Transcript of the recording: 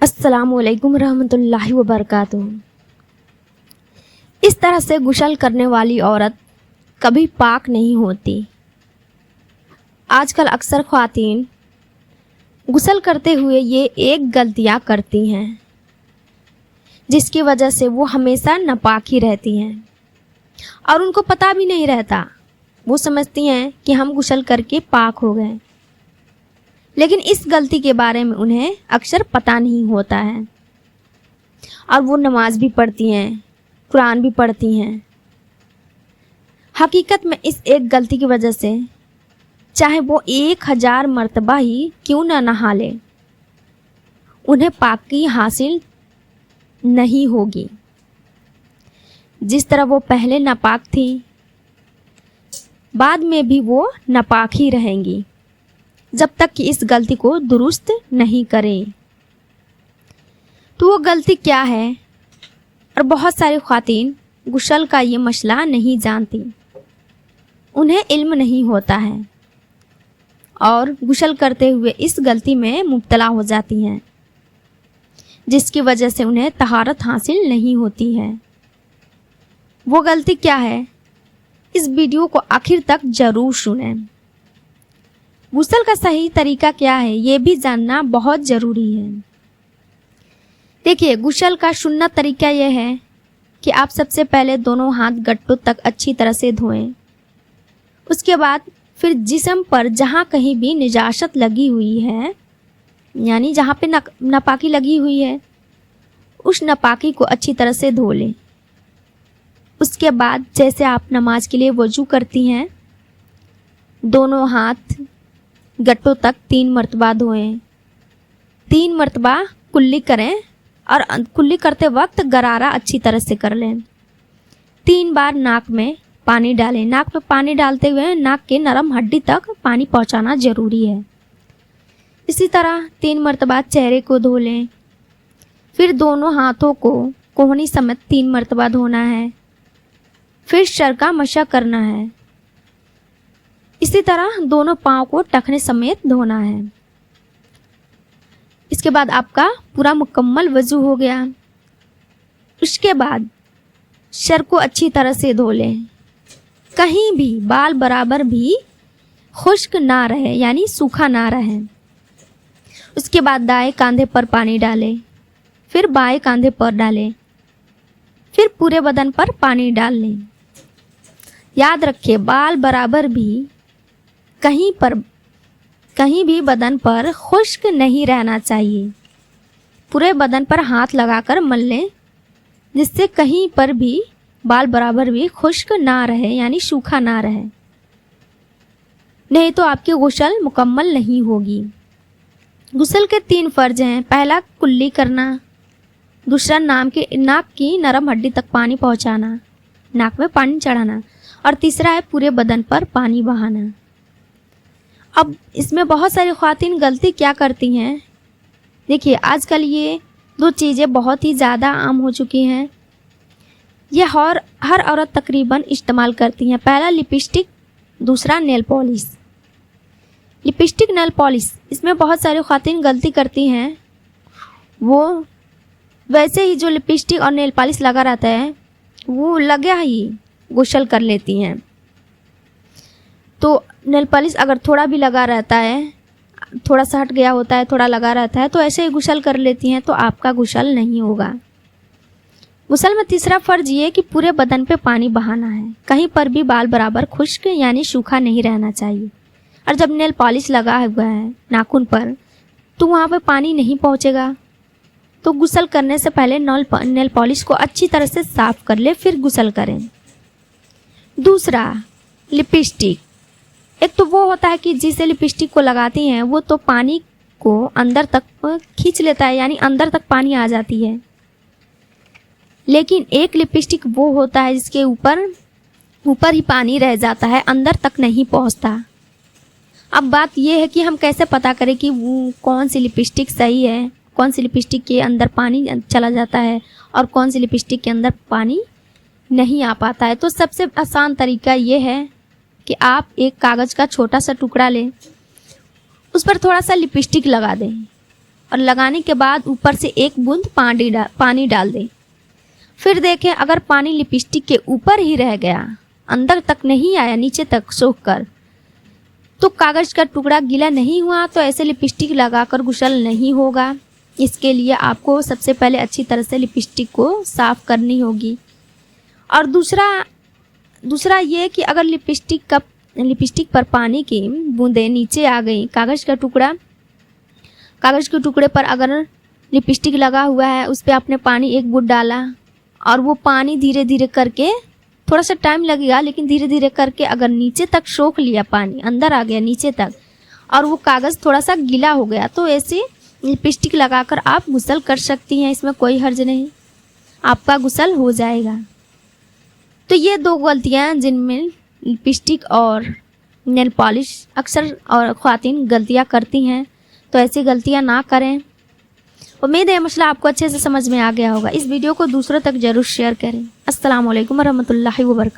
अस्सलामुअलैकुम रहमतुल्लाहि व बरकातुहू। इस तरह से गुस्ल करने वाली औरत कभी पाक नहीं होती। आजकल अक्सर ख्वातीन गुस्ल करते हुए ये एक गलतियाँ करती हैं जिसकी वजह से वो हमेशा नापाक ही रहती हैं और उनको पता भी नहीं रहता। वो समझती हैं कि हम गुस्ल करके पाक हो गए, लेकिन इस गलती के बारे में उन्हें अक्सर पता नहीं होता है और वो नमाज भी पढ़ती हैं, कुरान भी पढ़ती हैं। हकीकत में इस एक गलती की वजह से चाहे वो 1000 मरतबा ही क्यों ना नहा ले, उन्हें पाकी हासिल नहीं होगी। जिस तरह वो पहले नापाक थी, बाद में भी वो नापाक ही रहेंगी जब तक कि इस गलती को दुरुस्त नहीं करें। तो वो गलती क्या है? और बहुत सारी ख्वातीन गुस्ल का ये मसला नहीं जानती, उन्हें इल्म नहीं होता है और गुस्ल करते हुए इस गलती में मुब्तला हो जाती हैं, जिसकी वजह से उन्हें तहारत हासिल नहीं होती है। वो गलती क्या है? इस वीडियो को आखिर तक ज़रूर सुनें। गुस्ल का सही तरीका क्या है, ये भी जानना बहुत ज़रूरी है। देखिए, गुस्ल का सुन्नत तरीका यह है कि आप सबसे पहले दोनों हाथ गट्टों तक अच्छी तरह से धोएं। उसके बाद फिर जिस्म पर जहाँ कहीं भी निजाशत लगी हुई है, यानी जहाँ पे नापाकी लगी हुई है, उस नापाकी को अच्छी तरह से धो लें। उसके बाद जैसे आप नमाज के लिए वज़ू करती हैं, दोनों हाथ गट्टों तक 3 मरतबा धोएं। 3 मरतबा कुल्ली करें और कुल्ली करते वक्त गरारा अच्छी तरह से कर लें। 3 बार नाक में पानी डालें। नाक में पानी डालते हुए नाक के नरम हड्डी तक पानी पहुंचाना ज़रूरी है। इसी तरह 3 मरतबा चेहरे को धो लें। फिर दोनों हाथों को कोहनी समेत 3 मरतबा धोना है। फिर सर का मशा करना है। इसी तरह दोनों पाँव को टखने समेत धोना है। इसके बाद आपका पूरा मुकम्मल वज़ू हो गया। उसके बाद सर को अच्छी तरह से धो लें। कहीं भी बाल बराबर भी खुश्क ना रहे, यानी सूखा ना रहे। उसके बाद दाएं कंधे पर पानी डालें, फिर बाएं कंधे पर डालें, फिर पूरे बदन पर पानी डाल लें। याद रखिए, बाल बराबर भी कहीं भी बदन पर खुश्क नहीं रहना चाहिए। पूरे बदन पर हाथ लगाकर मल लें, जिससे कहीं पर भी बाल बराबर भी खुश्क ना रहे, यानी सूखा ना रहे। नहीं तो आपकी गुस्ल मुकम्मल नहीं होगी। गुस्ल के 3 फ़र्ज हैं। पहला कुल्ली करना, दूसरा नाक की नरम हड्डी तक पानी पहुंचाना, नाक में पानी चढ़ाना, और तीसरा है पूरे बदन पर पानी बहाना। अब इसमें बहुत सारी ख्वातीन गलती क्या करती हैं? देखिए, आजकल ये 2 चीज़ें बहुत ही ज़्यादा आम हो चुकी हैं। ये हर औरत तकरीबन इस्तेमाल करती हैं। पहला लिपस्टिक, दूसरा nail polish. Lipstick, nail polish, इसमें बहुत सारी ख्वातीन गलती करती हैं। वो वैसे ही जो लिपस्टिक और नेल पॉलिश लगा रहता है, वो लगा ही गुस्ल कर लेती हैं। तो नेल पॉलिश अगर थोड़ा भी लगा रहता है, थोड़ा सा हट गया होता है, थोड़ा लगा रहता है, तो ऐसे ही गुस्ल कर लेती हैं, तो आपका गुस्ल नहीं होगा। गुस्ल में तीसरा फ़र्ज ये कि पूरे बदन पे पानी बहाना है। कहीं पर भी बाल बराबर खुश्क यानी सूखा नहीं रहना चाहिए। और जब नेल पॉलिश लगा हुआ है नाखून पर, तो वहाँ पे पानी नहीं पहुँचेगा। तो गुस्ल करने से पहले नेल पॉलिश को अच्छी तरह से साफ़ कर ले, फिर गुस्ल करें। दूसरा, लिपस्टिक। एक तो वो होता है कि जिसे लिपस्टिक को लगाती हैं, वो तो पानी को अंदर तक खींच लेता है, यानी अंदर तक पानी आ जाती है। लेकिन एक लिपस्टिक वो होता है जिसके ऊपर ही पानी रह जाता है, अंदर तक नहीं पहुंचता। अब बात ये है कि हम कैसे पता करें कि वो कौन सी लिपस्टिक सही है, कौन सी लिपस्टिक के अंदर पानी चला जाता है और कौन सी लिपस्टिक के अंदर पानी नहीं आ पाता है। तो सबसे आसान तरीका ये है कि आप एक कागज़ का छोटा सा टुकड़ा लें, उस पर थोड़ा सा लिपस्टिक लगा दें और लगाने के बाद ऊपर से 1 बूंद पानी डाल दें। फिर देखें अगर पानी लिपस्टिक के ऊपर ही रह गया, अंदर तक नहीं आया, नीचे तक सोख कर, तो कागज़ का टुकड़ा गीला नहीं हुआ तो ऐसे लिपस्टिक लगाकर गुसल नहीं होगा। इसके लिए आपको सबसे पहले अच्छी तरह से लिपस्टिक को साफ़ करनी होगी। और दूसरा ये कि अगर लिपस्टिक पर पानी की बूंदें नीचे आ गई, कागज़ के टुकड़े पर अगर लिपस्टिक लगा हुआ है, उस पर आपने पानी 1 बूंद डाला और वो पानी धीरे धीरे करके, थोड़ा सा टाइम लगेगा लेकिन धीरे धीरे करके अगर नीचे तक सोख लिया, पानी अंदर आ गया नीचे तक और वो कागज़ थोड़ा सा गीला हो गया, तो ऐसे लिपस्टिक लगाकर आप गुसल कर सकती हैं। इसमें कोई हर्ज नहीं, आपका गुसल हो जाएगा। तो ये 2 गलतियाँ जिनमें लिपस्टिक और नेल पॉलिश अक्सर और ख़वातीन गलतियाँ करती हैं, तो ऐसी गलतियाँ ना करें। उम्मीद है मसला आपको अच्छे से समझ में आ गया होगा। इस वीडियो को दूसरों तक ज़रूर शेयर करें। अस्सलाम वालेकुम रहमतुल्लाहि व बरकातहू।